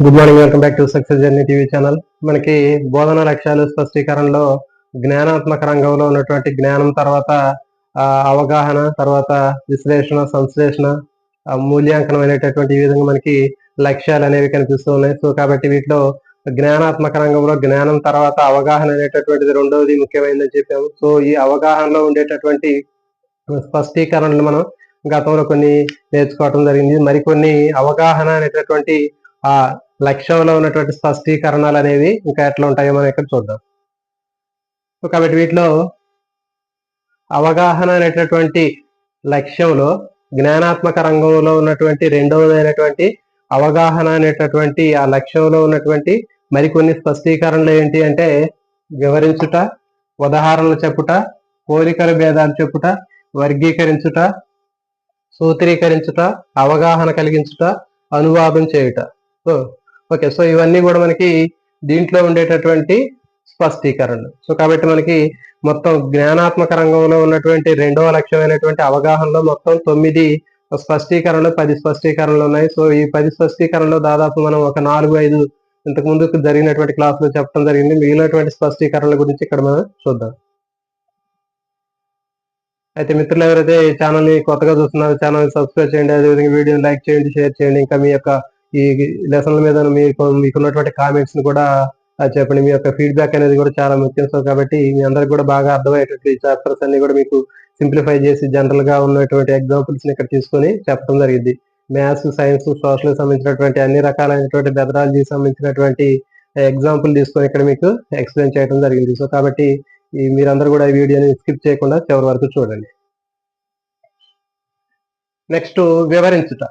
Good morning, welcome back to success journey TV channel. మనకి బోధన లక్ష్యాలు స్పష్టీకరణలో జ్ఞానాత్మక రంగంలో ఉన్నటువంటి జ్ఞానం తర్వాత అవగాహన, తర్వాత విశ్లేషణ, సంశ్లేషణ, మూల్యాంకనం అనేటటువంటి ఈ విధంగా మనకి లక్ష్యాలు అనేవి కనిపిస్తూ ఉన్నాయి. సో కాబట్టి వీటిలో జ్ఞానాత్మక రంగంలో జ్ఞానం తర్వాత అవగాహన అనేటటువంటిది రెండవది ముఖ్యమైనదని చెప్పాము. సో ఈ అవగాహనలో ఉండేటటువంటి స్పష్టీకరణలు మనం గతంలో కొన్ని నేర్చుకోవటం జరిగింది. మరికొన్ని అవగాహన అనేటటువంటి ఆ లక్ష్యంలో ఉన్నటువంటి స్పష్టీకరణలు అనేవి ఇంకా ఎట్లా ఉంటాయో మనం ఇక్కడ చూద్దాం. సో కాబట్టి వీటిలో అవగాహన అనేటటువంటి లక్ష్యంలో జ్ఞానాత్మక రంగంలో ఉన్నటువంటి రెండవదైనటువంటి అవగాహన అనేటటువంటి ఆ లక్ష్యంలో ఉన్నటువంటి మరికొన్ని స్పష్టీకరణలు ఏంటి అంటే వివరించుట, ఉదాహరణలు చెప్పుట, పోలికల భేదాలు చెప్పుట, వర్గీకరించుట, సూత్రీకరించుట, అవగాహన కలిగించుట, అనువాదం చేయుట. ఓకే, సో ఇవన్నీ కూడా మనకి దీంట్లో ఉండేటటువంటి స్పష్టీకరణలు. సో కాబట్టి మనకి మొత్తం జ్ఞానాత్మక రంగంలో ఉన్నటువంటి రెండవ లక్ష్యమైనటువంటి అవగాహనలో మొత్తం 9 స్పష్టీకరణలు, 10 స్పష్టీకరణలు ఉన్నాయి. సో ఈ 10 స్పష్టీకరణలో దాదాపు మనం ఒక 4-5 ఇంతకు ముందు జరిగినటువంటి క్లాసులో చెప్పడం జరిగింది. మిగిలినటువంటి స్పష్టీకరణల గురించి ఇక్కడ మనం చూద్దాం. అయితే మిత్రులు ఎవరైతే ఈ ఛానల్ ని కొత్తగా చూస్తున్నారో ఛానల్ సబ్స్క్రైబ్ చేయండి, అదేవిధంగా వీడియోని లైక్ చేయండి, షేర్ చేయండి. ఇంకా మీ యొక్క ఈ లెసన్ల మీద మీకున్నటువంటి కామెంట్స్ ని కూడా చెప్పండి. మీ యొక్క ఫీడ్బ్యాక్ అనేది కూడా చాలా ముఖ్యం. సో కాబట్టి మీ అందరికి కూడా బాగా అర్థమయ్యేటట్టు ఈ చాప్టర్స్ అన్ని కూడా మీకు సింప్లిఫై చేసి జనరల్ గా ఉన్నటువంటి ఎగ్జాంపుల్స్ ని ఇక్కడ తీసుకొని చెప్పడం జరిగింది. మ్యాథ్స్, సైన్స్, సోషల్ సంబంధించినటువంటి అన్ని రకాలైనటువంటి మెథడాలజీకి సంబంధించినటువంటి ఎగ్జాంపుల్ తీసుకొని ఇక్కడ మీకు ఎక్స్ప్లెయిన్ చేయడం జరిగింది. సో కాబట్టి మీరందరూ కూడా ఈ వీడియోని స్కిప్ చేయకుండా చివరి వరకు చూడండి. నెక్స్ట్ వివరించుట.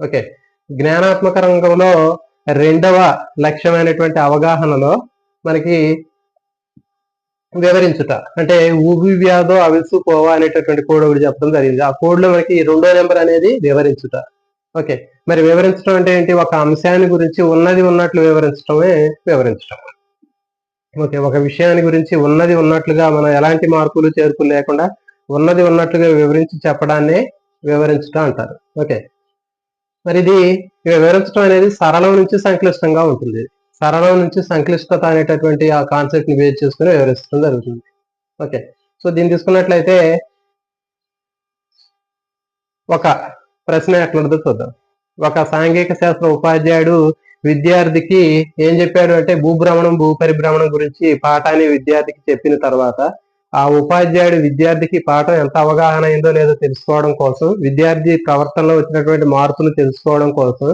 ఓకే, జ్ఞానాత్మక రంగంలో రెండవ లక్ష్యమైనటువంటి అవగాహనలో మనకి వివరించుట అంటే ఊబి వ్యాధో అవిసిపోవా అనేటటువంటి కోడ్ ఒకటి చెప్పడం జరిగింది. ఆ కోడ్ లో మనకి 2వ నెంబర్ అనేది వివరించుట. ఓకే, మరి వివరించడం అంటే ఏంటి? ఒక అంశాన్ని గురించి ఉన్నది ఉన్నట్లు వివరించడమే వివరించడం. ఓకే, ఒక విషయాన్ని గురించి ఉన్నది ఉన్నట్లుగా మనం ఎలాంటి మార్పులు చేర్పులు లేకుండా ఉన్నది ఉన్నట్లుగా వివరించి చెప్పడాన్నే వివరించడం అంటారు. ఓకే, మరి ఇది వివరించడం అనేది సరళం నుంచి సంక్లిష్టంగా ఉంటుంది. సరళం నుంచి సంక్లిష్టత అనేటటువంటి ఆ కాన్సెప్ట్ ని బేస్ చేసుకుని వివరించడం జరుగుతుంది. ఓకే, సో దీన్ని తీసుకున్నట్లయితే ఒక ప్రశ్న ఎట్లుంటుందో చూద్దాం. ఒక సాంఘిక శాస్త్ర ఉపాధ్యాయుడు విద్యార్థికి ఏం చెప్పాడు అంటే భూభ్రమణం, భూపరిభ్రమణం గురించి పాఠాన్ని విద్యార్థికి చెప్పిన తర్వాత ఆ ఉపాధ్యాయుడు విద్యార్థికి పాఠం ఎంత అవగాహన అయిందో లేదో తెలుసుకోవడం కోసం, విద్యార్థి ప్రవర్తనలో వచ్చినటువంటి మార్పును తెలుసుకోవడం కోసం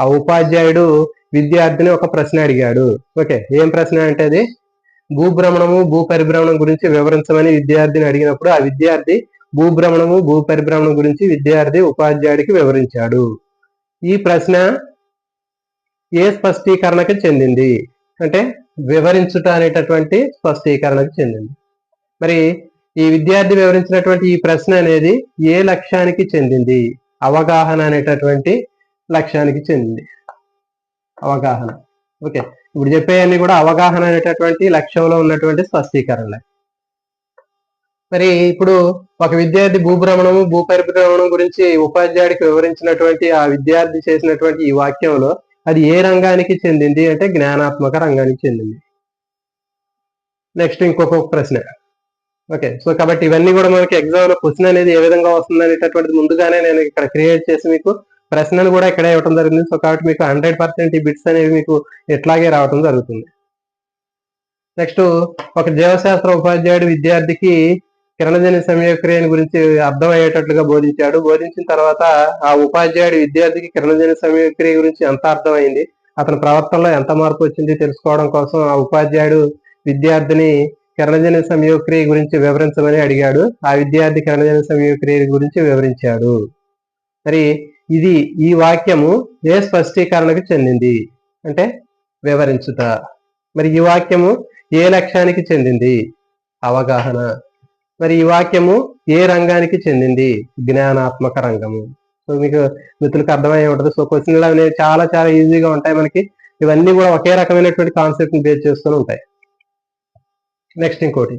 ఆ ఉపాధ్యాయుడు విద్యార్థిని ఒక ప్రశ్న అడిగాడు. ఓకే, ఏం ప్రశ్న అంటే అది భూభ్రమణము, భూపరిభ్రమణం గురించి వివరించమని విద్యార్థిని అడిగినప్పుడు ఆ విద్యార్థి భూభ్రమణము, భూపరిభ్రమణం గురించి విద్యార్థి ఉపాధ్యాయుడికి వివరించాడు. ఈ ప్రశ్న ఏ స్పష్టీకరణకి చెందింది అంటే వివరించుట అనేటటువంటి స్పష్టీకరణకు చెందింది. మరి ఈ విద్యార్థి వివరించినటువంటి ఈ ప్రశ్న అనేది ఏ లక్ష్యానికి చెందింది? అవగాహన అనేటటువంటి లక్ష్యానికి చెందింది. అవగాహన. ఓకే, ఇప్పుడు చెప్పేవన్నీ కూడా అవగాహన అనేటటువంటి లక్ష్యంలో ఉన్నటువంటి స్పష్టీకరణలే. మరి ఇప్పుడు ఒక విద్యార్థి భూభ్రమణము, భూపరిభ్రమణం గురించి ఉపాధ్యాయుడికి వివరించినటువంటి ఆ విద్యార్థి చేసినటువంటి ఈ వాక్యంలో అది ఏ రంగానికి చెందింది అంటే జ్ఞానాత్మక రంగానికి చెందింది. నెక్స్ట్ ఇంకొక ప్రశ్న. ఓకే, సో కాబట్టి ఇవన్నీ కూడా మనకి ఎగ్జామ్ లో క్వశ్చన్ అనేది ఏ విధంగా వస్తుంది అనేటటువంటిది ముందుగానే నేను ఇక్కడ క్రియేట్ చేసి మీకు ప్రశ్నలు కూడా ఇక్కడ ఇవ్వడం జరిగింది. సో కాబట్టి మీకు 100% ఈ బిట్స్ అనేవి మీకు ఎట్లాగే రావడం జరుగుతుంది. నెక్స్ట్ ఒక జీవశాస్త్ర ఉపాధ్యాయుడు విద్యార్థికి కిరణజన్య సంయోగక్రియని గురించి అర్థమయ్యేటట్లుగా బోధించాడు. బోధించిన తర్వాత ఆ ఉపాధ్యాయుడు విద్యార్థికి కిరణజన్య సంయోగక్రియ గురించి ఎంత అర్థమైంది, అతని ప్రవర్తనలో ఎంత మార్పు వచ్చింది తెలుసుకోవడం కోసం ఆ ఉపాధ్యాయుడు విద్యార్థిని కిరణజన్య సంయోగక్రియ గురించి వివరించమని అడిగాడు. ఆ విద్యార్థి కిరణజన్య సంయోగక్రియ గురించి వివరించాడు. మరి ఈ వాక్యము ఏ స్పష్టీకరణకు చెందింది అంటే వివరించుట. మరి ఈ వాక్యము ఏ లక్ష్యానికి చెందింది? అవగాహన. మరి ఈ వాక్యము ఏ రంగానికి చెందింది? జ్ఞానాత్మక రంగము. సో మీకు మిత్రులకు అర్థమయ్యే ఉంటుంది. సో క్వశ్చన్లు అనేవి చాలా చాలా ఈజీగా ఉంటాయి. మనకి ఇవన్నీ కూడా ఒకే రకమైనటువంటి కాన్సెప్ట్ ని బేస్ చేసుకుని ఉంటాయి. నెక్స్ట్ ఇంకోటి,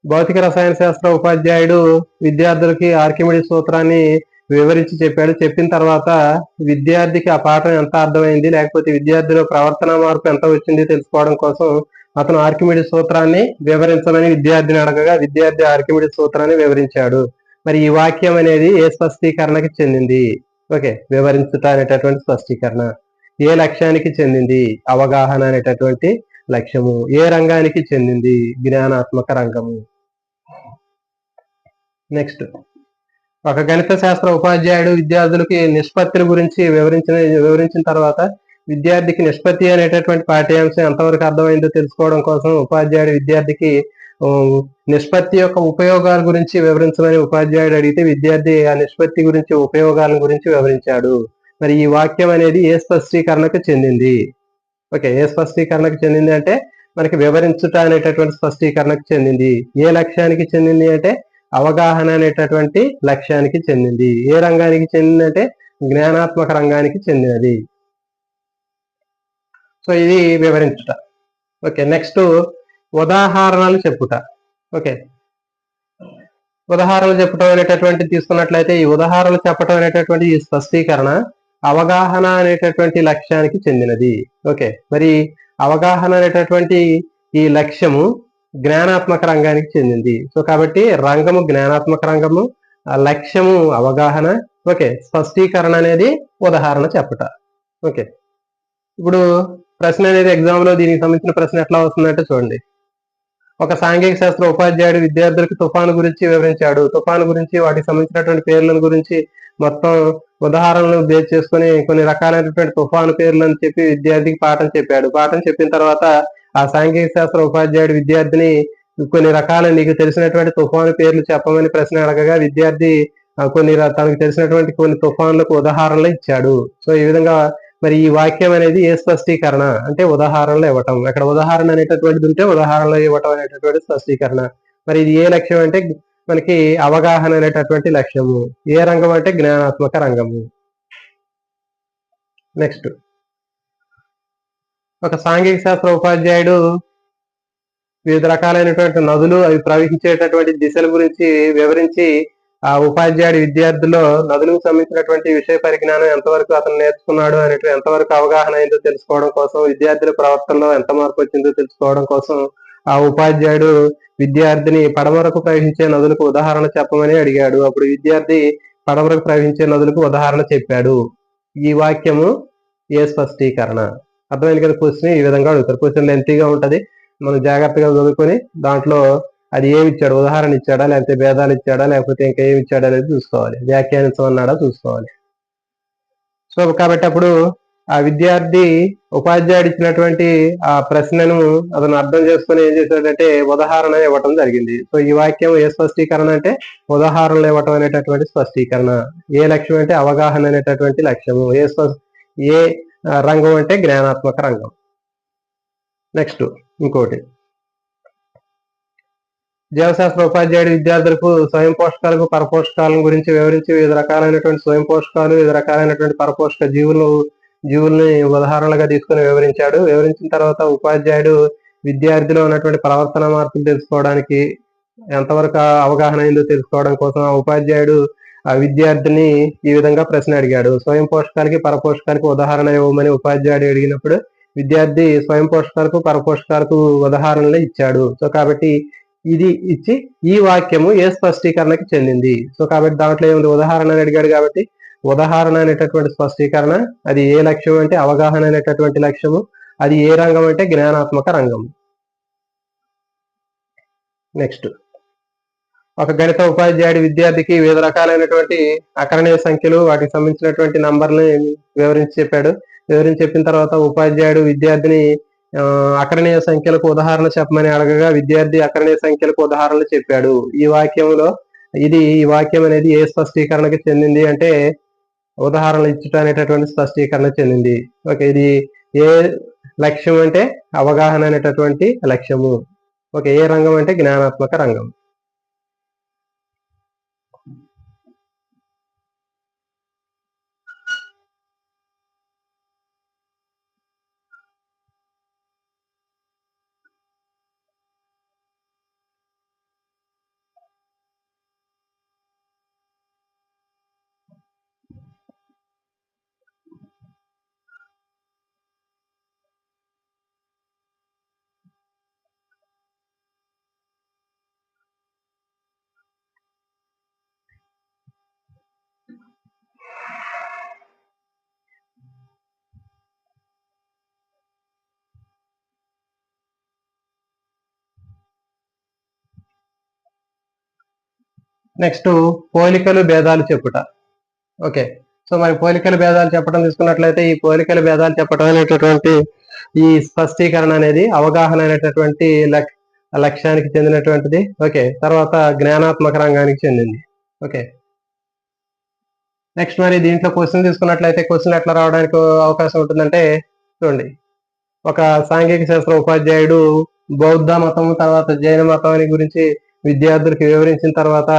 భౌతిక రసాయన శాస్త్ర ఉపాధ్యాయుడు విద్యార్థులకి ఆర్కిమిడీస్ సూత్రాన్ని వివరించి చెప్పాడు. చెప్పిన తర్వాత విద్యార్థికి ఆ పాఠం ఎంత అర్థమైంది, లేకపోతే విద్యార్థిలో ప్రవర్తన మార్పు ఎంత వచ్చింది తెలుసుకోవడం కోసం అతను ఆర్కిమిడిస్ సూత్రాన్ని వివరించమని విద్యార్థిని అడగగా విద్యార్థి ఆర్కిమిడిస్ సూత్రాన్ని వివరించాడు. మరి ఈ వాక్యం అనేది ఏ స్పష్టీకరణకి చెందింది? ఓకే, వివరించుట అనేటటువంటి స్పష్టీకరణ. ఏ లక్ష్యానికి చెందింది? అవగాహన అనేటటువంటి లక్ష్యము. ఏ రంగానికి చెందింది? జ్ఞానాత్మక రంగము. నెక్స్ట్, ఒక గణిత శాస్త్ర ఉపాధ్యాయుడు విద్యార్థులకి నిష్పత్తుల గురించి వివరించిన తర్వాత విద్యార్థికి నిష్పత్తి అనేటటువంటి పాఠ్యాంశం ఎంతవరకు అర్థమైందో తెలుసుకోవడం కోసం ఉపాధ్యాయుడు విద్యార్థికి నిష్పత్తి యొక్క ఉపయోగాల గురించి వివరించమని ఉపాధ్యాయుడు అడిగితే విద్యార్థి ఆ నిష్పత్తి గురించి ఉపయోగాల గురించి వివరించాడు. మరి ఈ వాక్యం అనేది ఏ స్పష్టీకరణకు చెందింది? ఓకే, ఏ స్పష్టీకరణకు చెందింది అంటే మనకి వివరించుట అనేటటువంటి స్పష్టీకరణకు చెందింది. ఏ లక్ష్యానికి చెందింది అంటే అవగాహన అనేటటువంటి లక్ష్యానికి చెందింది. ఏ రంగానికి చెందిందంటే జ్ఞానాత్మక రంగానికి చెందినది. సో ఇది వివరించుట. ఓకే, నెక్స్ట్ ఉదాహరణలు చెప్పుట. ఓకే, ఉదాహరణలు చెప్పటం అనేటటువంటి తీసుకున్నట్లయితే ఈ ఉదాహరణలు చెప్పటం అనేటటువంటి ఈ స్పష్టీకరణ అవగాహన అనేటటువంటి లక్ష్యానికి చెందినది. ఓకే, మరి అవగాహన అనేటటువంటి ఈ లక్ష్యము జ్ఞానాత్మక రంగానికి చెందింది. సో కాబట్టి రంగము జ్ఞానాత్మక రంగము, లక్ష్యము అవగాహన. ఓకే, స్పష్టీకరణ అనేది ఉదాహరణ చెప్పుట. ఓకే, ఇప్పుడు ప్రశ్న అనేది ఎగ్జామ్ లో దీనికి సంబంధించిన ప్రశ్న ఎట్లా వస్తుందంటే చూడండి. ఒక సాంఘిక శాస్త్ర ఉపాధ్యాయుడు విద్యార్థులకు తుఫాను గురించి వివరించాడు. తుఫాను గురించి వాటికి సంబంధించినటువంటి పేర్లను గురించి మొత్తం ఉదాహరణలు బేస్ చేసుకుని కొన్ని రకాలైనటువంటి తుఫాను పేర్లను చెప్పి విద్యార్థికి పాఠం చెప్పాడు. పాఠం చెప్పిన తర్వాత ఆ సాంఘిక శాస్త్ర ఉపాధ్యాయుడు విద్యార్థిని కొన్ని రకాల నీకు తెలిసినటువంటి తుఫాను పేర్లు చెప్పమని ప్రశ్న అడగగా విద్యార్థి తనకు తెలిసినటువంటి కొన్ని తుఫానులకు ఉదాహరణలు ఇచ్చాడు. సో ఈ విధంగా మరి ఈ వాక్యం అనేది ఏ స్పష్టీకరణ అంటే ఉదాహరణలు ఇవ్వటం. అక్కడ ఉదాహరణ అనేటటువంటిది ఉంటే ఉదాహరణలు ఇవ్వటం అనేటటువంటి స్పష్టీకరణ. మరి ఇది ఏ లక్ష్యం అంటే మనకి అవగాహన అనేటటువంటి లక్ష్యము. ఏ రంగం అంటే జ్ఞానాత్మక రంగము. నెక్స్ట్, ఒక సాంఘిక శాస్త్ర ఉపాధ్యాయుడు వివిధ రకాలైనటువంటి నదులు అవి ప్రవహించేటటువంటి దిశల గురించి వివరించి ఆ ఉపాధ్యాయుడి విద్యార్థుల్లో నదులకు సంబంధించినటువంటి విషయ పరిజ్ఞానం ఎంతవరకు అతను నేర్చుకున్నాడు అనేటువంటి ఎంతవరకు అవగాహన అయిందో తెలుసుకోవడం కోసం, విద్యార్థుల ప్రవర్తనలో ఎంత మార్పు వచ్చిందో తెలుసుకోవడం కోసం ఆ ఉపాధ్యాయుడు విద్యార్థిని పడమరకు ప్రవహించే నదులకు ఉదాహరణ చెప్పమని అడిగాడు. అప్పుడు విద్యార్థి పడమరకు ప్రవహించే నదులకు ఉదాహరణ చెప్పాడు. ఈ వాక్యము ఏ స్పష్టీకరణ? అర్థమైంది కదా? క్వశ్చన్ ఈ విధంగా అడుగుతారు. క్వశ్చన్ లెంతీగా ఉంటది, మనం జాగ్రత్తగా చదువుకొని దాంట్లో అది ఏమి ఇచ్చాడు, ఉదాహరణ ఇచ్చాడా, లేకపోతే భేదాలు ఇచ్చాడా, లేకపోతే ఇంకా ఏమి ఇచ్చాడా అనేది చూసుకోవాలి. వ్యాఖ్యానించమన్నాడా చూసుకోవాలి. సో కాబట్టి అప్పుడు ఆ విద్యార్థి ఉపాధ్యాయుడు ఇచ్చినటువంటి ఆ ప్రశ్నను అతను అర్థం చేసుకుని ఏం చేశాడంటే ఉదాహరణ ఇవ్వటం జరిగింది. సో ఈ వాక్యం ఏ స్పష్టీకరణ అంటే ఉదాహరణలు ఇవ్వటం అనేటటువంటి స్పష్టీకరణ. ఏ లక్ష్యం అంటే అవగాహన అనేటటువంటి లక్ష్యము. ఏ రంగం అంటే జ్ఞానాత్మక రంగం. నెక్స్ట్ ఇంకోటి, జీవశాస్త్ర ఉపాధ్యాయుడు విద్యార్థులకు స్వయం పోషకాలకు పరపోషకాల గురించి వివరించి వివిధ రకాలైనటువంటి స్వయం పోషకాలు, వివిధ రకాలైనటువంటి పరపోషక జీవుల్ని ఉదాహరణలుగా తీసుకుని వివరించాడు. వివరించిన తర్వాత ఉపాధ్యాయుడు విద్యార్థిలో ఉన్నటువంటి ప్రవర్తన మార్పులు తెలుసుకోవడానికి ఎంతవరకు అవగాహన అయిందో తెలుసుకోవడం కోసం ఆ ఉపాధ్యాయుడు ఆ విద్యార్థిని ఈ విధంగా ప్రశ్న అడిగాడు. స్వయం పోషకాలకి పరపోషకాలకి ఉదాహరణ ఇవ్వమని ఉపాధ్యాయుడు అడిగినప్పుడు విద్యార్థి స్వయం పోషకాలకు పరపోషకాలకు ఉదాహరణలు ఇచ్చాడు. సో కాబట్టి ఇది ఇచ్చి ఈ వాక్యము ఏ స్పష్టీకరణకి చెందింది. సో కాబట్టి దాంట్లో ఏముంది, ఉదాహరణ అని అడిగాడు కాబట్టి ఉదాహరణ అనేటటువంటి స్పష్టీకరణ. అది ఏ లక్ష్యం అంటే అవగాహన అనేటటువంటి లక్ష్యము. అది ఏ రంగం అంటే జ్ఞానాత్మక రంగం. నెక్స్ట్, ఒక గణిత ఉపాధ్యాయుడి విద్యార్థికి వివిధ రకాలైనటువంటి అకరణీయ సంఖ్యలు వాటికి సంబంధించినటువంటి నంబర్ని వివరించి చెప్పాడు. వివరించి చెప్పిన తర్వాత ఉపాధ్యాయుడు విద్యార్థిని అకరణీయ సంఖ్యలకు ఉదాహరణ చెప్పమని అడగగా విద్యార్థి అకరణీయ సంఖ్యలకు ఉదాహరణలు చెప్పాడు. ఈ వాక్యంలో ఈ వాక్యం అనేది ఏ స్పష్టీకరణకి చెందింది అంటే ఉదాహరణలు ఇచ్చుట అనేటటువంటి స్పష్టీకరణ చెందింది. ఓకే, ఇది ఏ లక్ష్యం అంటే అవగాహన అనేటటువంటి లక్ష్యము. ఓకే, ఏ రంగం అంటే జ్ఞానాత్మక రంగం. నెక్స్ట్ పోలికలు భేదాలు చెప్పుట. ఓకే, సో మరి పోలికల భేదాలు చెప్పడం తీసుకున్నట్లయితే ఈ పోలికల భేదాలు చెప్పడం అనేటటువంటి ఈ స్పష్టీకరణ అనేది అవగాహన అనేటటువంటి లక్ష్యానికి చెందినటువంటిది. ఓకే, తర్వాత జ్ఞానాత్మక రంగానికి చెందింది. ఓకే, నెక్స్ట్ మరి దీంట్లో క్వశ్చన్ తీసుకున్నట్లయితే క్వశ్చన్ ఎట్లా రావడానికి అవకాశం ఉంటుందంటే చూడండి, ఒక సాంఘిక శాస్త్ర ఉపాధ్యాయుడు బౌద్ధ మతం తర్వాత జైన మతం గురించి విద్యార్థులకు వివరించిన తర్వాత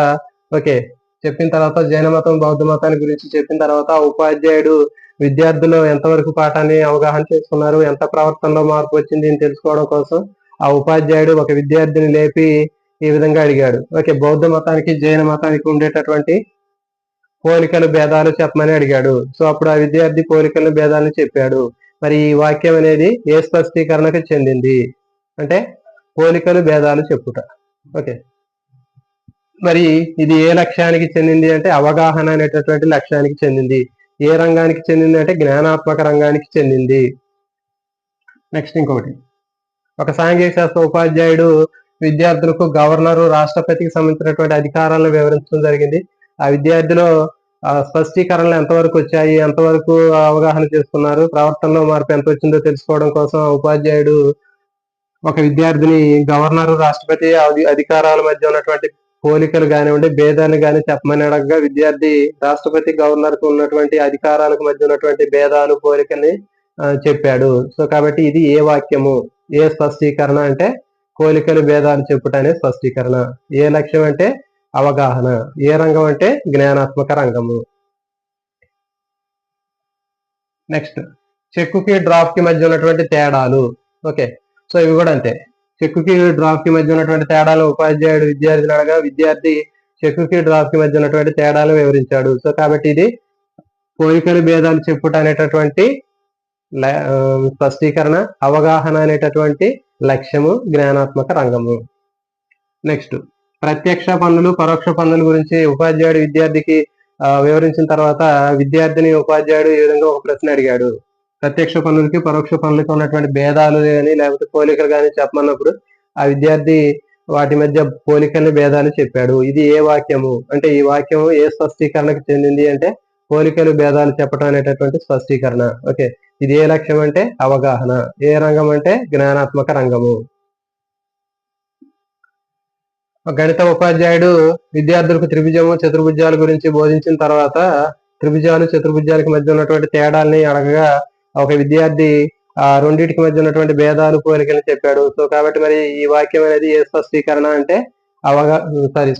ఓకే చెప్పిన తర్వాత జైన మతం బౌద్ధ మతాన్ని గురించి చెప్పిన తర్వాత ఉపాధ్యాయుడు విద్యార్థులు ఎంతవరకు పాఠాన్ని అవగాహన చేసుకున్నారు, ఎంత ప్రవర్తనలో మార్పు వచ్చింది అని తెలుసుకోవడం కోసం ఆ ఉపాధ్యాయుడు ఒక విద్యార్థిని లేపి ఈ విధంగా అడిగాడు. ఓకే, బౌద్ధ మతానికి జైన మతానికి ఉండేటటువంటి పోలికలు భేదాలు చెప్పమని అడిగాడు. సో అప్పుడు ఆ విద్యార్థి పోలికలు భేదాలను చెప్పాడు. మరి ఈ వాక్యం అనేది ఏ స్పష్టీకరణకు చెందింది అంటే పోలికలు భేదాలు చెప్పుట. ఓకే, మరి ఇది ఏ లక్ష్యానికి చెందింది అంటే అవగాహన అనేటటువంటి లక్ష్యానికి చెందింది. ఏ రంగానికి చెందింది అంటే జ్ఞానాత్మక రంగానికి చెందింది. నెక్స్ట్ ఇంకొకటి, ఒక సాంఘిక శాస్త్ర ఉపాధ్యాయుడు విద్యార్థులకు గవర్నరు రాష్ట్రపతికి సంబంధించినటువంటి అధికారాలను వివరించడం జరిగింది. ఆ విద్యార్థిలో స్పష్టీకరణలు ఎంతవరకు వచ్చాయి, ఎంతవరకు అవగాహన చేసుకున్నారు, ప్రవర్తనలో మార్పు ఎంత వచ్చిందో తెలుసుకోవడం కోసం ఉపాధ్యాయుడు ఒక విద్యార్థిని గవర్నరు రాష్ట్రపతి అధికారాల మధ్య ఉన్నటువంటి పోలికలు కానివ్వండి భేదాన్ని కానీ చెప్పమని అడగగా విద్యార్థి రాష్ట్రపతి గవర్నర్ కు ఉన్నటువంటి అధికారాలకు మధ్య ఉన్నటువంటి భేదాలు పోలికల్ని చెప్పాడు. సో కాబట్టి ఇది ఏ వాక్యము, ఏ స్పష్టీకరణ అంటే పోలికలు భేదాలు చెప్పుట అనే స్పష్టీకరణ. ఏ లక్ష్యం అంటే అవగాహన, ఏ రంగం అంటే జ్ఞానాత్మక రంగము. నెక్స్ట్ చెక్కుకి డ్రాప్ కి మధ్య ఉన్నటువంటి తేడాలు. ఓకే, సో ఇవి కూడా అంతే. చెక్కుకి డ్రాప్ కి మధ్య ఉన్నటువంటి తేడాలు ఉపాధ్యాయుడు విద్యార్థిని అడగా విద్యార్థి చెక్కుకి డ్రాప్ కి మధ్య ఉన్నటువంటి తేడాలు వివరించాడు. సో కాబట్టి ఇది పోలికలు భేదాలు చెప్పుట అనేటటువంటి స్పష్టీకరణ, అవగాహన అనేటటువంటి లక్ష్యము, జ్ఞానాత్మక రంగము. నెక్స్ట్ ప్రత్యక్ష పన్నులు పరోక్ష పన్నుల గురించి ఉపాధ్యాయుడు విద్యార్థికి వివరించిన తర్వాత విద్యార్థిని ఉపాధ్యాయుడు ఈ విధంగా ఒక ప్రశ్న అడిగాడు. ప్రత్యక్ష పన్నులకి పరోక్ష పన్నులకి ఉన్నటువంటి భేదాలు కానీ లేకపోతే పోలికలు కానీ చెప్పమన్నప్పుడు ఆ విద్యార్థి వాటి మధ్య పోలికల్ని భేదాలు చెప్పాడు. ఇది ఏ వాక్యము అంటే ఈ వాక్యము ఏ స్పష్టీకరణకు చెందింది అంటే పోలికలు భేదాలు చెప్పడం అనేటటువంటి స్పష్టీకరణ. ఓకే, ఇది ఏ లక్ష్యం అంటే అవగాహన, ఏ రంగం అంటే జ్ఞానాత్మక రంగము. గణిత ఉపాధ్యాయుడు విద్యార్థులకు త్రిభుజము చతుర్భుజాల గురించి బోధించిన తర్వాత త్రిభుజాలు చతుర్భుజాలకు మధ్య ఉన్నటువంటి తేడాల్ని అడగగా ఒక విద్యార్థి ఆ రెండింటికి మధ్య ఉన్నటువంటి భేదాలు పోలికలు చెప్పాడు. సో కాబట్టి మరి ఈ వాక్యం అనేది ఏ స్పష్టీకరణ అంటే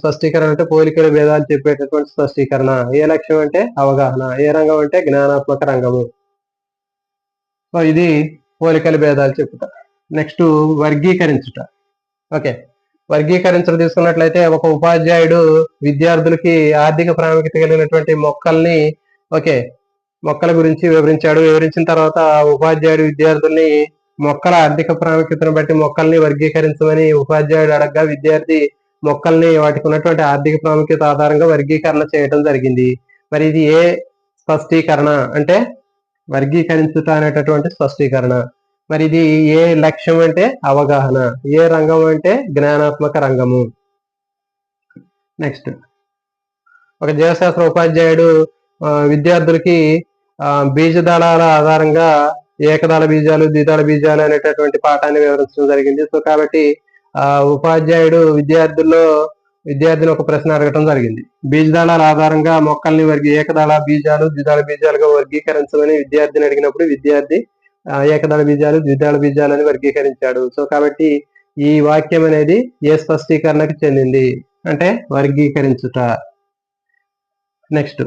స్పష్టీకరణ అంటే పోలికల భేదాలు చెప్పేటటువంటి స్పష్టీకరణ. ఏ లక్ష్యం అంటే అవగాహన, ఏ రంగం అంటే జ్ఞానాత్మక రంగము. సో ఇది పోలికల భేదాలు చెప్పుట. నెక్స్ట్ వర్గీకరించుట. ఓకే, వర్గీకరించడం తీసుకున్నట్లయితే ఒక ఉపాధ్యాయుడు విద్యార్థులకి ఆర్థిక ప్రాముఖ్యత కలిగినటువంటి మొక్కల్ని మొక్కల గురించి వివరించాడు. వివరించిన తర్వాత ఉపాధ్యాయుడు విద్యార్థుల్ని మొక్కల ఆర్థిక ప్రాముఖ్యతను బట్టి మొక్కల్ని వర్గీకరించమని ఉపాధ్యాయుడు అడగగా విద్యార్థి మొక్కల్ని వాటికి ఉన్నటువంటి ఆర్థిక ప్రాముఖ్యత ఆధారంగా వర్గీకరణ చేయడం జరిగింది. మరి ఇది ఏ స్పష్టీకరణ అంటే వర్గీకరించుట అనేటటువంటి స్పష్టీకరణ. మరి ఇది ఏ లక్ష్యం అంటే అవగాహన, ఏ రంగం అంటే జ్ఞానాత్మక రంగము. నెక్స్ట్ ఒక జీవశాస్త్ర ఉపాధ్యాయుడు విద్యార్థులకి బీజదళాల ఆధారంగా ఏకదళ బీజాలు ద్విదళ బీజాలు అనేటటువంటి పాఠాన్ని వివరించడం జరిగింది. సో కాబట్టి ఉపాధ్యాయుడు విద్యార్థిని ఒక ప్రశ్న అడగటం జరిగింది. బీజదళాల ఆధారంగా మొక్కల్ని ఏకదళ బీజాలు ద్విదళ బీజాలుగా వర్గీకరించమని విద్యార్థిని అడిగినప్పుడు విద్యార్థి ఏకదళ బీజాలు ద్విదళ బీజాలు అని వర్గీకరించాడు. సో కాబట్టి ఈ వాక్యం అనేది ఏ స్పష్టీకరణకు చెందింది అంటే వర్గీకరించుట. నెక్స్ట్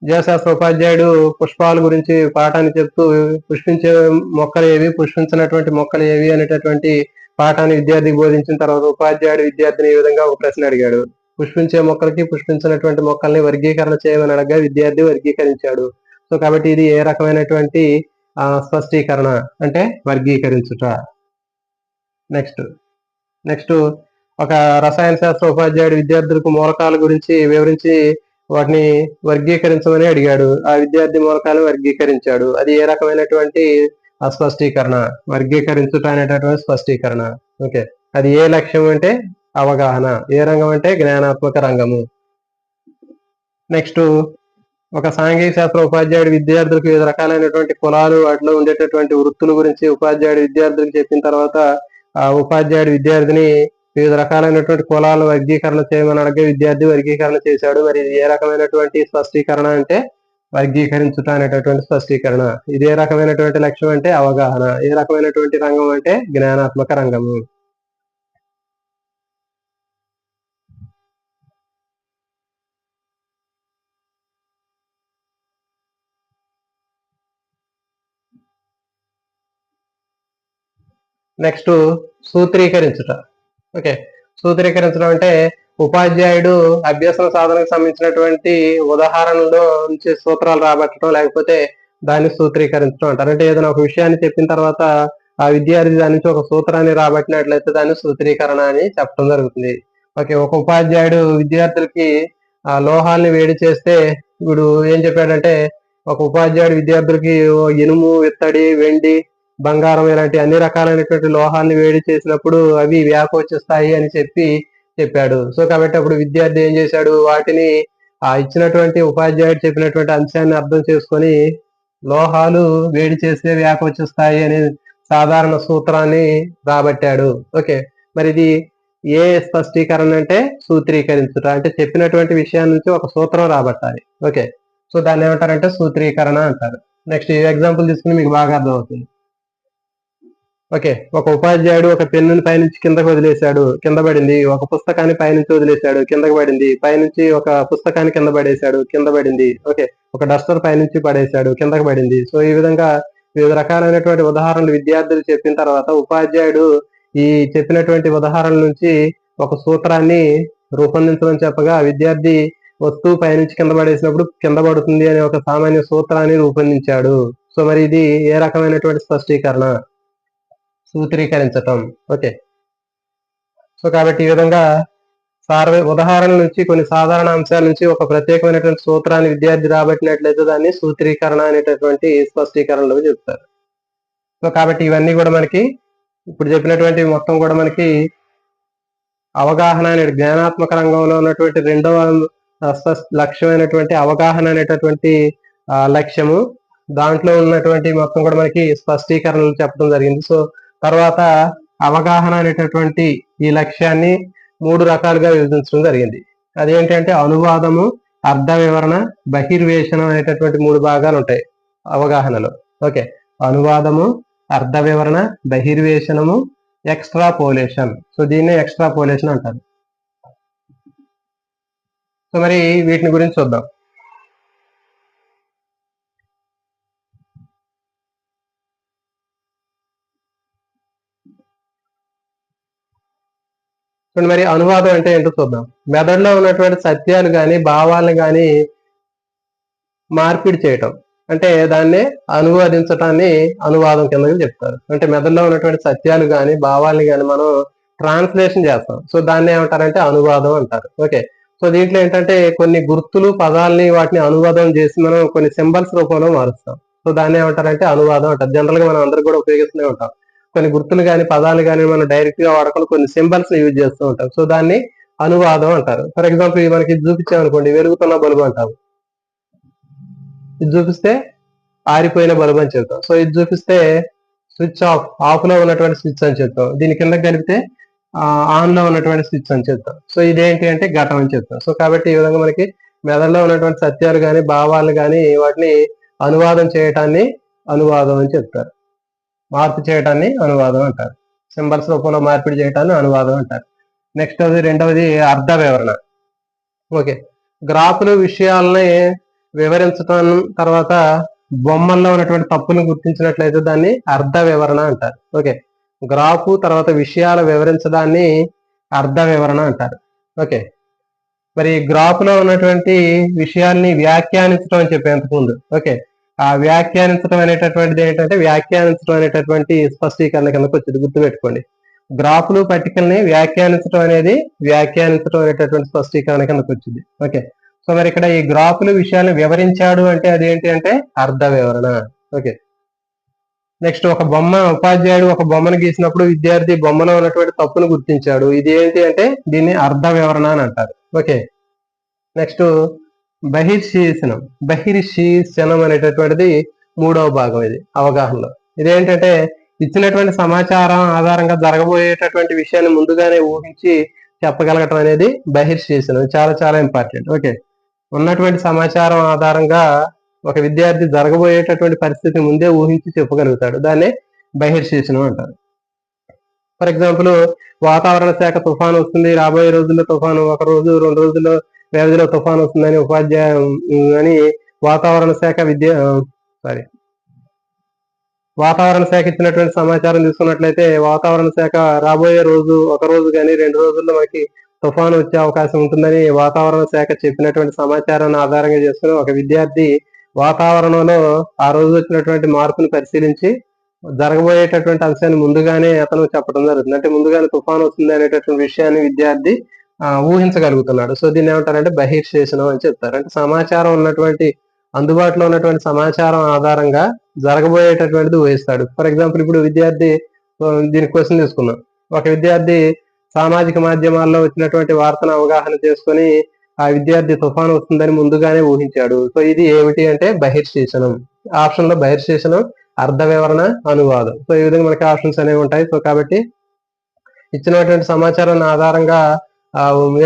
జీవశాస్త్ర ఉపాధ్యాయుడు పుష్పాల గురించి పాఠాన్ని చెప్తూ పుష్పించే మొక్కలు ఏవి, పుష్పించినటువంటి మొక్కలు ఏవి అనేటటువంటి పాఠాన్ని విద్యార్థికి బోధించిన తర్వాత ఉపాధ్యాయుడు విద్యార్థిని ఈ విధంగా ఒక ప్రశ్న అడిగాడు. పుష్పించే మొక్కలకి పుష్పించినటువంటి మొక్కల్ని వర్గీకరణ చేయమని అడగగా విద్యార్థి వర్గీకరించాడు. సో కాబట్టి ఇది ఏ రకమైనటువంటి స్పష్టీకరణ అంటే వర్గీకరించుట. నెక్స్ట్ ఒక రసాయన శాస్త్ర ఉపాధ్యాయుడు విద్యార్థులకు మూలకాల గురించి వివరించి వాటిని వర్గీకరించమని అడిగాడు. ఆ విద్యార్థి మూలకాలను వర్గీకరించాడు. అది ఏ రకమైనటువంటి స్పష్టీకరణ వర్గీకరించుట అనేటటువంటి స్పష్టీకరణ. ఓకే, అది ఏ లక్ష్యం అంటే అవగాహన. ఏ రంగం అంటే జ్ఞానాత్మక రంగము. నెక్స్ట్, ఒక సాంఘిక శాస్త్ర ఉపాధ్యాయుడు విద్యార్థులకు వివిధ రకాలైనటువంటి కులాలు, వాటిలో ఉండేటటువంటి వృత్తుల గురించి ఉపాధ్యాయుడు విద్యార్థులకు చెప్పిన తర్వాత ఆ ఉపాధ్యాయుడు విద్యార్థిని వివిధ రకాలైనటువంటి కులాలు వర్గీకరణ చేయమని అడగ విద్యార్థి వర్గీకరణ చేశాడు. మరి ఇది ఏ రకమైనటువంటి స్పష్టీకరణ అంటే వర్గీకరించుట అనేటటువంటి స్పష్టీకరణ. ఇది ఏ రకమైనటువంటి లక్ష్యం అంటే అవగాహన. ఏ రకమైనటువంటి రంగం అంటే జ్ఞానాత్మక రంగము. నెక్స్ట్, సూత్రీకరించుట. ఓకే, సూత్రీకరించడం అంటే ఉపాధ్యాయుడు అభ్యసన సాధనకు సంబంధించినటువంటి ఉదాహరణలో నుంచి సూత్రాలు రాబట్టడం, లేకపోతే దాన్ని సూత్రీకరించడం అంటారు. అంటే ఏదైనా ఒక విషయాన్ని చెప్పిన తర్వాత ఆ విద్యార్థి దాని నుంచి ఒక సూత్రాన్ని రాబట్టినట్లయితే దాన్ని సూత్రీకరణ అని చెప్పడం జరుగుతుంది. ఓకే, ఒక ఉపాధ్యాయుడు విద్యార్థులకి ఆ లోహాల్ని వేడి చేస్తే ఇప్పుడు ఏం చెప్పాడంటే, ఒక ఉపాధ్యాయుడు విద్యార్థులకి ఇనుము, ఇత్తడి, వెండి, బంగారం ఇలాంటి అన్ని రకాలైనటువంటి లోహాల్ని వేడి చేసినప్పుడు అవి వ్యాకోచిస్తాయి అని చెప్పాడు. సో కాబట్టి అప్పుడు విద్యార్థి ఏం చేశాడు, వాటిని ఆ ఇచ్చినటువంటి ఉపాధ్యాయుడు చెప్పినటువంటి అంశాన్ని అర్థం చేసుకొని లోహాలు వేడి చేస్తే వ్యాకోచిస్తాయి అనే సాధారణ సూత్రాన్ని రాబట్టాడు. ఓకే, మరి ఇది ఏ స్పష్టీకరణ అంటే సూత్రీకరించుట. అంటే చెప్పినటువంటి విషయం నుంచి ఒక సూత్రం రాబట్టాలి. ఓకే, సో దాన్ని ఏమంటారంటే సూత్రీకరణ అంటారు. నెక్స్ట్, ఎగ్జాంపుల్ తీసుకుని మీకు బాగా అర్థం అవుతుంది. ఓకే, ఒక ఉపాధ్యాయుడు ఒక పెన్నుని పైనుంచి కిందకు వదిలేశాడు, కింద పడింది. ఒక పుస్తకాన్ని పైనుంచి వదిలేశాడు, కిందకు పడింది. పైనుంచి ఒక పుస్తకాన్ని కింద పడేశాడు, కింద పడింది. ఓకే, ఒక డస్టర్ పైనుంచి పడేశాడు, కిందకు పడింది. సో ఈ విధంగా వివిధ రకాలైనటువంటి ఉదాహరణలు విద్యార్థులు చెప్పిన తర్వాత ఉపాధ్యాయుడు ఈ చెప్పినటువంటి ఉదాహరణల నుంచి ఒక సూత్రాన్ని రూపొందించమని చెప్పగా విద్యార్థి వస్తువు పైనుంచి కింద పడేసినప్పుడు కింద పడుతుంది అనే ఒక సామాన్య సూత్రాన్ని రూపొందించాడు. సో మరి ఇది ఏ రకమైనటువంటి స్పష్టీకరణ? సూత్రీకరించటం. ఓకే, సో కాబట్టి ఈ విధంగా ఉదాహరణల నుంచి కొన్ని సాధారణ అంశాల నుంచి ఒక ప్రత్యేకమైనటువంటి సూత్రాన్ని విద్యార్థి రాబట్టినట్లయితే దాన్ని సూత్రీకరణ అనేటటువంటి స్పష్టీకరణలు చెప్తారు. సో కాబట్టి ఇవన్నీ కూడా మనకి ఇప్పుడు చెప్పినటువంటి మొత్తం కూడా మనకి అవగాహన అనే జ్ఞానాత్మక రంగంలో ఉన్నటువంటి రెండవ లక్ష్యమైనటువంటి అవగాహన అనేటటువంటి లక్ష్యము. దాంట్లో ఉన్నటువంటి మొత్తం కూడా మనకి స్పష్టీకరణలు చెప్పడం జరిగింది. సో తర్వాత అవగాహన అనేటటువంటి ఈ లక్ష్యాన్ని 3 రకాలుగా విభజించడం జరిగింది. అదేంటంటే అనువాదము, అర్థ వివరణ, బహిర్వేషణం అనేటటువంటి 3 భాగాలు ఉంటాయి అవగాహనలో. ఓకే, అనువాదము, అర్థ వివరణ, బహిర్వేషణము, ఎక్స్ట్రాపోలేషన్. సో దీన్నే ఎక్స్ట్రాపోలేషన్ అంటారు. సో మరి వీటిని గురించి చూద్దాం. మరి అనువాదం అంటే ఏంటో చూద్దాం. మెదడులో ఉన్నటువంటి సత్యాలు కానీ భావాలను కానీ మార్పిడి చేయటం, అంటే దాన్నే అనువాదించటాన్ని అనువాదం కింద చెప్తారు. అంటే మెదడులో ఉన్నటువంటి సత్యాలు కానీ భావాలని కానీ మనం ట్రాన్స్లేషన్ చేస్తాం. సో దాన్ని ఏమంటారంటే అనువాదం అంటారు. ఓకే, సో దీంట్లో ఏంటంటే కొన్ని గుర్తులు, పదాలని వాటిని అనువాదం చేసి మనం కొన్ని సింబల్స్ రూపంలో మారుస్తాం. సో దాన్ని ఏమంటారంటే అనువాదం అంటారు. జనరల్ గా మనం అందరూ కూడా ఉపయోగిస్తూనే ఉంటాం. కొన్ని గుర్తులు కానీ పదాలు కానీ మనం డైరెక్ట్ గా వాడకుండా కొన్ని సింబల్స్ యూజ్ చేస్తూ ఉంటాం. సో దాన్ని అనువాదం అంటారు. ఫర్ ఎగ్జాంపుల్ మనకి ఇది చూపించామనుకోండి, వెలుగుతున్న బల్బు అంటాము. ఇది చూపిస్తే ఆరిపోయిన బల్బు అని చెప్తాం. సో ఇది చూపిస్తే స్విచ్ ఆఫ్ లో ఉన్నటువంటి స్విచ్ అని చెప్తాం. దీని కింద కలిపితే ఆన్ లో ఉన్నటువంటి స్విచ్ అని చెప్తాం. సో ఇదేంటి అంటే ఘటం అని చెప్తాం. సో కాబట్టి ఈ విధంగా మనకి మెదడులో ఉన్నటువంటి సత్యాలు కానీ భావాలు కానీ వాటిని అనువాదం చేయటాన్ని అనువాదం అని చెప్తారు. మార్పు చేయటాన్ని అనువాదం అంటారు. సింబల్స్ రూపంలో మార్పిడి చేయటాన్ని అనువాదం అంటారు. నెక్స్ట్ రెండవది అర్థ వివరణ. ఓకే, గ్రాఫ్లు విషయాలని వివరించటం తర్వాత బొమ్మల్లో ఉన్నటువంటి తప్పులను గుర్తించినట్లయితే దాన్ని అర్థ వివరణ అంటారు. ఓకే, గ్రాఫ్ తర్వాత విషయాలు వివరించడాన్ని అర్థ వివరణ అంటారు. ఓకే, మరి గ్రాఫ్ లో ఉన్నటువంటి విషయాల్ని వ్యాఖ్యానించడం అని చెప్పేందుకు ముందు. ఓకే, ఆ వ్యాఖ్యానించడం అనేటటువంటిది ఏంటంటే వ్యాఖ్యానించడం అనేటటువంటి స్పష్టీకరణ కిందకు వచ్చింది, గుర్తుపెట్టుకోండి. గ్రాఫ్లు పట్టికల్ని వ్యాఖ్యానించడం అనేటటువంటి స్పష్టీకరణ కిందకు వచ్చింది. ఓకే, సో మరి ఇక్కడ ఈ గ్రాఫ్లు విషయాన్ని వివరించాడు అంటే అదేంటి అంటే అర్థ వివరణ. ఓకే, నెక్స్ట్ ఒక బొమ్మ, ఉపాధ్యాయుడు ఒక బొమ్మను గీసినప్పుడు విద్యార్థి బొమ్మలో ఉన్నటువంటి తప్పును గుర్తించాడు. ఇది ఏంటి అంటే దీన్ని అర్ధ వివరణ అని అంటారు. ఓకే. నెక్స్ట్ బహిర్శీర్షణం. బహిర్శీర్షణం అనేటటువంటిది 3వ భాగం. ఇది అవగాహనలో. ఇదేంటంటే ఇచ్చినటువంటి సమాచారం ఆధారంగా జరగబోయేటటువంటి విషయాన్ని ముందుగానే ఊహించి చెప్పగలగటం అనేది బహిర్శీర్షణం. చాలా చాలా ఇంపార్టెంట్. ఓకే. ఉన్నటువంటి సమాచారం ఆధారంగా ఒక విద్యార్థి జరగబోయేటటువంటి పరిస్థితి ముందే ఊహించి చెప్పగలుగుతాడు. దాన్నే బహిర్శీర్షణం అంటారు. ఫర్ ఎగ్జాంపుల్, వాతావరణ శాఖ తుఫాను వస్తుంది, రాబోయే రోజుల్లో తుఫాను, 1 రోజు 2 రోజుల్లో వ్యవధిలో తుఫాను వస్తుందని అని వాతావరణ శాఖ ఇచ్చినటువంటి సమాచారం తీసుకున్నట్లయితే, వాతావరణ శాఖ రాబోయే రోజు 1 రోజు కానీ 2 రోజుల్లో మనకి తుఫాను వచ్చే అవకాశం ఉంటుందని వాతావరణ శాఖ చెప్పినటువంటి సమాచారాన్ని ఆధారంగా చేసుకుని ఒక విద్యార్థి వాతావరణంలో ఆ రోజు వచ్చినటువంటి మార్పును పరిశీలించి జరగబోయేటటువంటి అంశాన్ని ముందుగానే అతను చెప్పడం జరుగుతుంది. అంటే ముందుగానే తుఫాను వస్తుంది అనేటటువంటి విషయాన్ని విద్యార్థి ఊహించగలుగుతున్నాడు. సో దీన్ని ఏమంటారంటే బహిర్శేషణం అని చెప్తారు. అంటే సమాచారం ఉన్నటువంటి అందుబాటులో ఉన్నటువంటి సమాచారం ఆధారంగా జరగబోయేటటువంటిది ఊహిస్తాడు. ఫర్ ఎగ్జాంపుల్, ఇప్పుడు విద్యార్థి దీని క్వశ్చన్ తీసుకున్నాం. ఒక విద్యార్థి సామాజిక మాధ్యమాల్లో వచ్చినటువంటి వార్తను అవగాహన చేసుకొని ఆ విద్యార్థి తుఫాను వస్తుందని ముందుగానే ఊహించాడు. సో ఇది ఏమిటి అంటే బహిర్శేషణం. ఆప్షన్ లో బహిర్శేషణం, అర్ధ వివరణ, అనువాదం. సో ఈ విధంగా మనకి ఆప్షన్స్ అనేవి ఉంటాయి. సో కాబట్టి ఇచ్చినటువంటి సమాచారాన్ని ఆధారంగా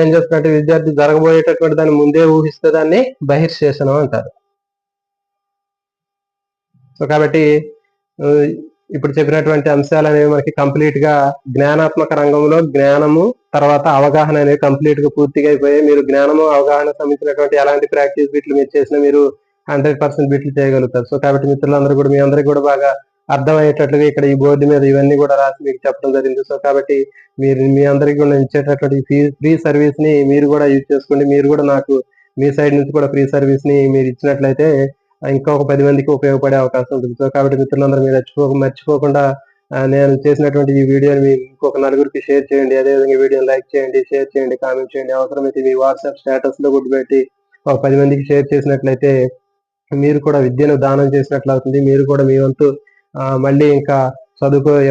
ఏం చేస్తున్నట్టు విద్యార్థి జరగబోయేటటువంటి దాన్ని ముందే ఊహిస్తే దాన్ని బహిర్శేషణం అంటారు. సో కాబట్టి ఇప్పుడు చెప్పినటువంటి అంశాలు అనేవి మనకి కంప్లీట్ గా జ్ఞానాత్మక రంగంలో జ్ఞానము తర్వాత అవగాహన అనేవి కంప్లీట్ గా పూర్తిగా అయిపోయాయి. మీరు జ్ఞానము అవగాహన సంబంధించినటువంటి ఎలాంటి ప్రాక్టీస్ బిట్లు మీరు చేసినా మీరు 100% బిట్లు చేయగలుగుతారు. సో కాబట్టి మిత్రులందరూ కూడా మీ అందరికీ కూడా బాగా అర్థమయ్యేటట్లుగా ఇక్కడ ఈ బోర్డు మీద ఇవన్నీ కూడా రాసి మీకు చెప్పడం జరిగింది. సో కాబట్టి మీరు మీ అందరికీ కూడా ఇచ్చేటటువంటి ఫ్రీ సర్వీస్ ని మీరు కూడా యూజ్ చేసుకోండి. మీరు కూడా నాకు మీ సైడ్ నుంచి కూడా ఫ్రీ సర్వీస్ ని మీరు ఇచ్చినట్లయితే ఇంకొక 10 మందికి ఉపయోగపడే అవకాశం ఉంటుంది. సో కాబట్టి మిత్రులందరూ మీరు మర్చిపోకుండా నేను చేసినటువంటి ఈ వీడియోని మీ ఇంకొక నలుగురికి షేర్ చేయండి. అదేవిధంగా వీడియోని లైక్ చేయండి, షేర్ చేయండి, కామెంట్ చేయండి. అవసరమైతే మీ వాట్సాప్ స్టేటస్ లో కూడా పెట్టి ఒక 10 మందికి షేర్ చేసినట్లయితే మీరు కూడా విద్యను దానం చేసినట్లు అవుతుంది. మీరు కూడా మీ వంతు మళ్ళీ ఇంకా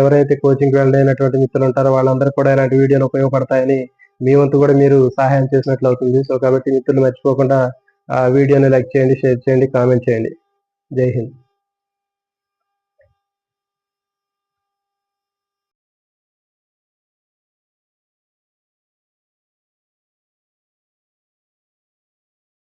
ఎవరైతే కోచింగ్కి వెళ్ళలేనటువంటి మిత్రులు ఉంటారో వాళ్ళందరూ కూడా ఇలాంటి వీడియోలు ఉపయోగపడతాయని మీ వంతు కూడా మీరు సహాయం చేసినట్లు అవుతుంది. సో కాబట్టి మిత్రులు మర్చిపోకుండా వీడియోని లైక్ చేయండి, షేర్ చేయండి, కామెంట్ చేయండి. జై హింద్.